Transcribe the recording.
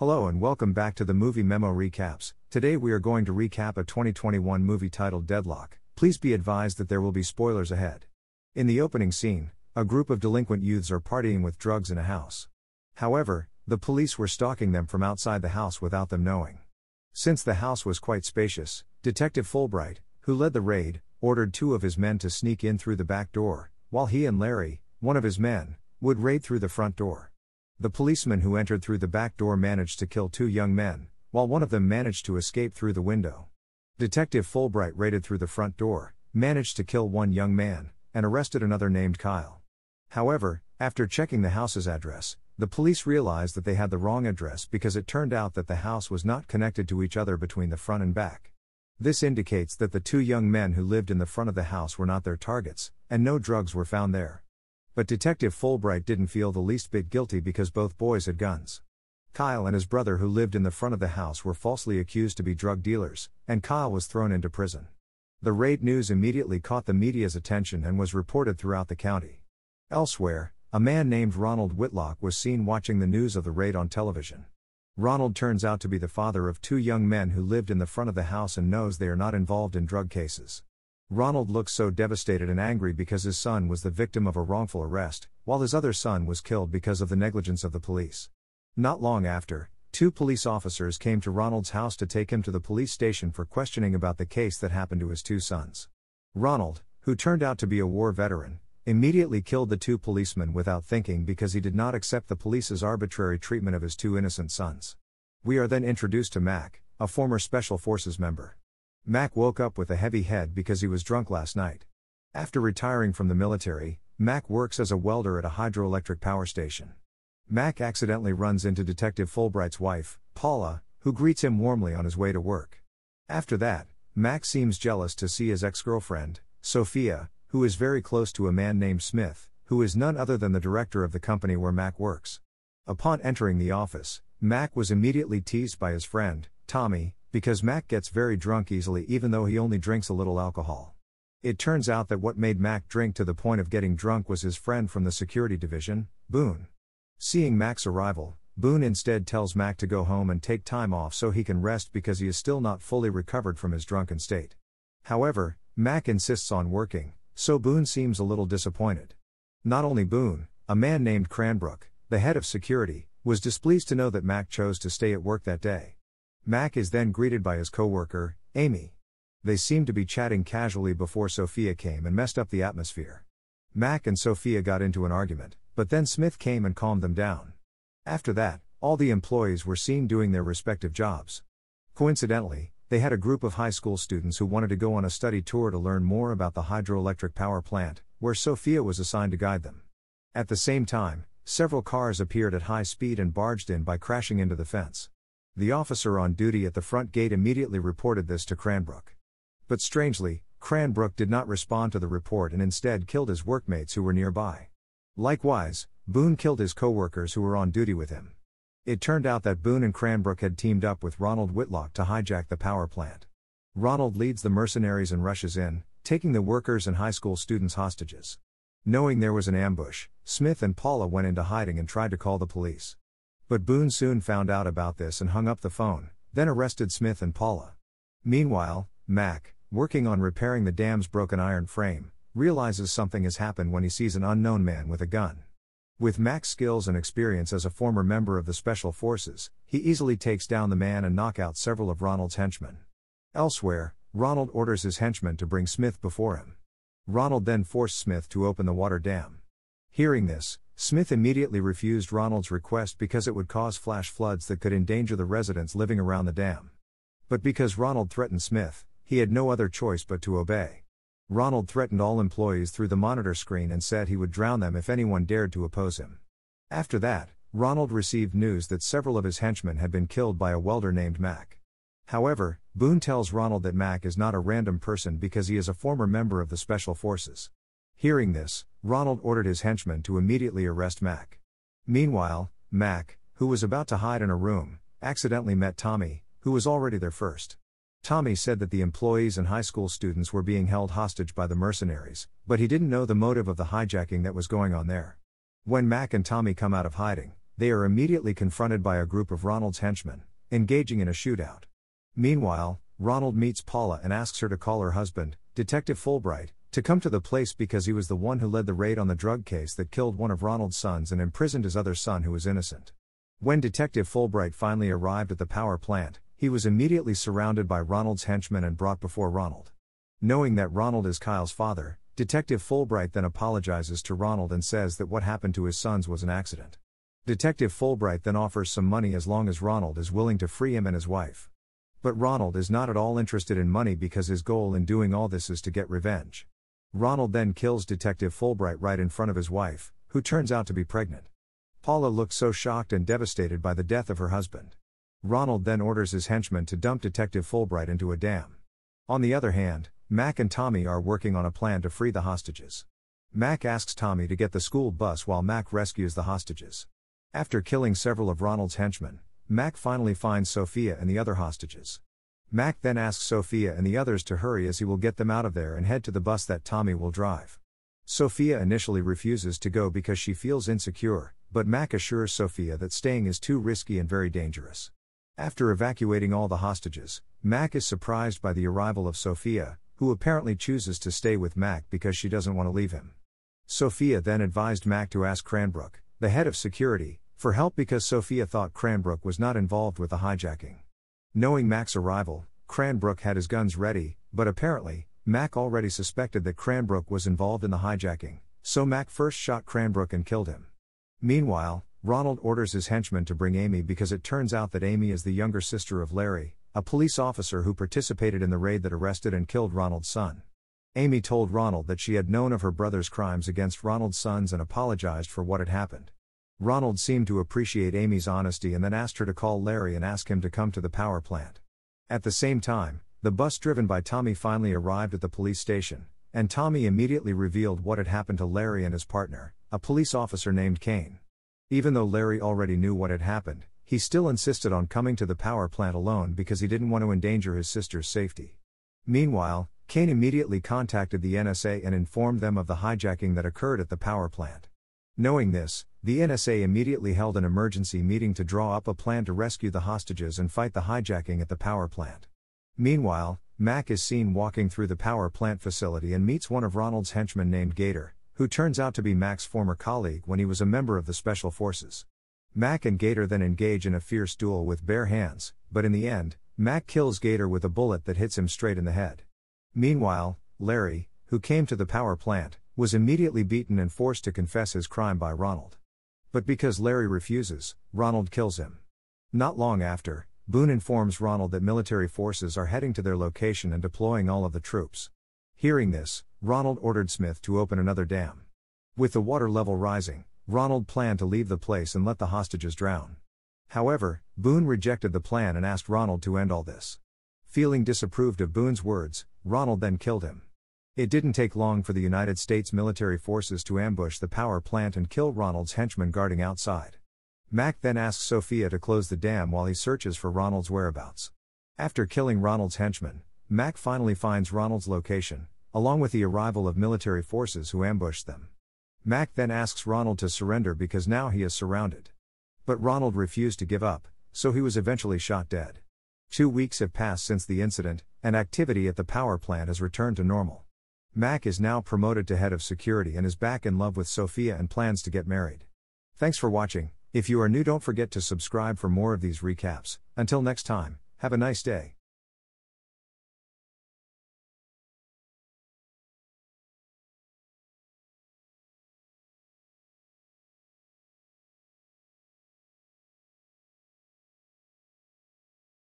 Hello and welcome back to the Movie Memo Recaps. Today we are going to recap a 2021 movie titled Deadlock. Please be advised that there will be spoilers ahead. In the opening scene, a group of delinquent youths are partying with drugs in a house. However, the police were stalking them from outside the house without them knowing. Since the house was quite spacious, Detective Fulbright, who led the raid, ordered two of his men to sneak in through the back door, while he and Larry, one of his men, would raid through the front door. The policeman who entered through the back door managed to kill two young men, while one of them managed to escape through the window. Detective Fulbright raided through the front door, managed to kill one young man, and arrested another named Kyle. However, after checking the house's address, the police realized that they had the wrong address because it turned out that the house was not connected to each other between the front and back. This indicates that the two young men who lived in the front of the house were not their targets, and no drugs were found there. But Detective Fulbright didn't feel the least bit guilty because both boys had guns. Kyle and his brother who lived in the front of the house were falsely accused to be drug dealers, and Kyle was thrown into prison. The raid news immediately caught the media's attention and was reported throughout the county. Elsewhere, a man named Ronald Whitlock was seen watching the news of the raid on television. Ronald turns out to be the father of two young men who lived in the front of the house and knows they are not involved in drug cases. Ronald looks so devastated and angry because his son was the victim of a wrongful arrest, while his other son was killed because of the negligence of the police. Not long after, two police officers came to Ronald's house to take him to the police station for questioning about the case that happened to his two sons. Ronald, who turned out to be a war veteran, immediately killed the two policemen without thinking because he did not accept the police's arbitrary treatment of his two innocent sons. We are then introduced to Mac, a former Special Forces member. Mac woke up with a heavy head because he was drunk last night. After retiring from the military, Mac works as a welder at a hydroelectric power station. Mac accidentally runs into Detective Fulbright's wife, Paula, who greets him warmly on his way to work. After that, Mac seems jealous to see his ex-girlfriend, Sophia, who is very close to a man named Smith, who is none other than the director of the company where Mac works. Upon entering the office, Mac was immediately teased by his friend, Tommy, because Mac gets very drunk easily even though he only drinks a little alcohol. It turns out that what made Mac drink to the point of getting drunk was his friend from the security division, Boone. Seeing Mac's arrival, Boone instead tells Mac to go home and take time off so he can rest because he is still not fully recovered from his drunken state. However, Mac insists on working, so Boone seems a little disappointed. Not only Boone, a man named Cranbrook, the head of security, was displeased to know that Mac chose to stay at work that day. Mac is then greeted by his co-worker, Amy. They seemed to be chatting casually before Sophia came and messed up the atmosphere. Mac and Sophia got into an argument, but then Smith came and calmed them down. After that, all the employees were seen doing their respective jobs. Coincidentally, they had a group of high school students who wanted to go on a study tour to learn more about the hydroelectric power plant, where Sophia was assigned to guide them. At the same time, several cars appeared at high speed and barged in by crashing into the fence. The officer on duty at the front gate immediately reported this to Cranbrook. But strangely, Cranbrook did not respond to the report and instead killed his workmates who were nearby. Likewise, Boone killed his co-workers who were on duty with him. It turned out that Boone and Cranbrook had teamed up with Ronald Whitlock to hijack the power plant. Ronald leads the mercenaries and rushes in, taking the workers and high school students hostages. Knowing there was an ambush, Smith and Paula went into hiding and tried to call the police. But Boone soon found out about this and hung up the phone, then arrested Smith and Paula. Meanwhile, Mac, working on repairing the dam's broken iron frame, realizes something has happened when he sees an unknown man with a gun. With Mac's skills and experience as a former member of the Special Forces, he easily takes down the man and knocks out several of Ronald's henchmen. Elsewhere, Ronald orders his henchmen to bring Smith before him. Ronald then forced Smith to open the water dam. Hearing this, Smith immediately refused Ronald's request because it would cause flash floods that could endanger the residents living around the dam. But because Ronald threatened Smith, he had no other choice but to obey. Ronald threatened all employees through the monitor screen and said he would drown them if anyone dared to oppose him. After that, Ronald received news that several of his henchmen had been killed by a welder named Mac. However, Boone tells Ronald that Mac is not a random person because he is a former member of the Special Forces. Hearing this, Ronald ordered his henchmen to immediately arrest Mac. Meanwhile, Mac, who was about to hide in a room, accidentally met Tommy, who was already there first. Tommy said that the employees and high school students were being held hostage by the mercenaries, but he didn't know the motive of the hijacking that was going on there. When Mac and Tommy come out of hiding, They are immediately confronted by a group of Ronald's henchmen, engaging in a shootout. Meanwhile, Ronald meets Paula and asks her to call her husband, Detective Fulbright, to come to the place because he was the one who led the raid on the drug case that killed one of Ronald's sons and imprisoned his other son who was innocent. When Detective Fulbright finally arrived at the power plant, he was immediately surrounded by Ronald's henchmen and brought before Ronald. Knowing that Ronald is Kyle's father, Detective Fulbright then apologizes to Ronald and says that what happened to his sons was an accident. Detective Fulbright then offers some money as long as Ronald is willing to free him and his wife. But Ronald is not at all interested in money because his goal in doing all this is to get revenge. Ronald then kills Detective Fulbright right in front of his wife, who turns out to be pregnant. Paula looks so shocked and devastated by the death of her husband. Ronald then orders his henchmen to dump Detective Fulbright into a dam. On the other hand, Mac and Tommy are working on a plan to free the hostages. Mac asks Tommy to get the school bus while Mac rescues the hostages. After killing several of Ronald's henchmen, Mac finally finds Sophia and the other hostages. Mac then asks Sophia and the others to hurry as he will get them out of there and head to the bus that Tommy will drive. Sophia initially refuses to go because she feels insecure, but Mac assures Sophia that staying is too risky and very dangerous. After evacuating all the hostages, Mac is surprised by the arrival of Sophia, who apparently chooses to stay with Mac because she doesn't want to leave him. Sophia then advised Mac to ask Cranbrook, the head of security, for help because Sophia thought Cranbrook was not involved with the hijacking. Knowing Mac's arrival, Cranbrook had his guns ready, but apparently, Mac already suspected that Cranbrook was involved in the hijacking, so Mac first shot Cranbrook and killed him. Meanwhile, Ronald orders his henchmen to bring Amy because it turns out that Amy is the younger sister of Larry, a police officer who participated in the raid that arrested and killed Ronald's son. Amy told Ronald that she had known of her brother's crimes against Ronald's sons and apologized for what had happened. Ronald seemed to appreciate Amy's honesty and then asked her to call Larry and ask him to come to the power plant. At the same time, the bus driven by Tommy finally arrived at the police station, and Tommy immediately revealed what had happened to Larry and his partner, a police officer named Kane. Even though Larry already knew what had happened, he still insisted on coming to the power plant alone because he didn't want to endanger his sister's safety. Meanwhile, Kane immediately contacted the NSA and informed them of the hijacking that occurred at the power plant. Knowing this, the NSA immediately held an emergency meeting to draw up a plan to rescue the hostages and fight the hijacking at the power plant. Meanwhile, Mac is seen walking through the power plant facility and meets one of Ronald's henchmen named Gator, who turns out to be Mac's former colleague when he was a member of the Special Forces. Mac and Gator then engage in a fierce duel with bare hands, but in the end, Mac kills Gator with a bullet that hits him straight in the head. Meanwhile, Larry, who came to the power plant, was immediately beaten and forced to confess his crime by Ronald. But because Larry refuses, Ronald kills him. Not long after, Boone informs Ronald that military forces are heading to their location and deploying all of the troops. Hearing this, Ronald ordered Smith to open another dam. With the water level rising, Ronald planned to leave the place and let the hostages drown. However, Boone rejected the plan and asked Ronald to end all this. Feeling disapproved of Boone's words, Ronald then killed him. It didn't take long for the United States military forces to ambush the power plant and kill Ronald's henchmen guarding outside. Mac then asks Sophia to close the dam while he searches for Ronald's whereabouts. After killing Ronald's henchmen, Mac finally finds Ronald's location, along with the arrival of military forces who ambushed them. Mac then asks Ronald to surrender because now he is surrounded. But Ronald refused to give up, so he was eventually shot dead. 2 weeks have passed since the incident, and activity at the power plant has returned to normal. Mac is now promoted to head of security and is back in love with Sophia and plans to get married. Thanks for watching. If you are new, don't forget to subscribe for more of these recaps. Until next time, have a nice day.